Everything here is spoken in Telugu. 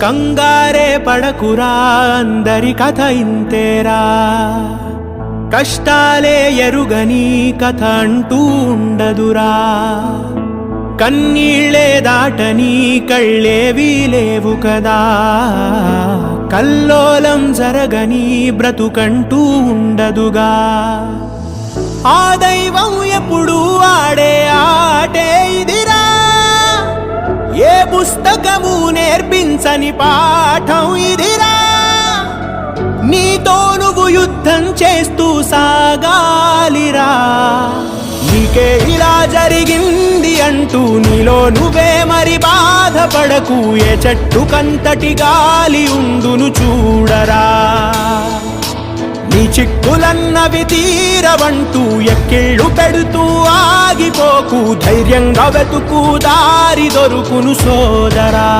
కంగారే పడకురా, అందరి కథ ఇంతేరా. కష్టాలే ఎరుగని కథ అంటూ ఉండదురా. కన్నీళ్ళే దాటని కళ్ళేవీ లేవు కదా. కల్లోలం జరగని బ్రతుకంటూ ఉండదుగా. ఆ దైవం ఎప్పుడు ఆడే ఆటే ఇదిరా. ఏ పుస్తకము నేర్పించని పాఠం ఇదిరా. నీతో నువ్వు యుద్ధం చేస్తూ సాగాలిరా. నీకే ఇలా జరిగింది అంటూ నీలో నువ్వే మరి బాధపడకు. ఏ చెట్టు కంతటి గాలి ఉండును చూడరా. నీ చిక్కులన్నవి తీరవంటూ ఎక్కిళ్ళు పెడుతూ ఆగిపోకు. ధైర్యంగా వెతుకు, దారి దొరుకును సోదరా.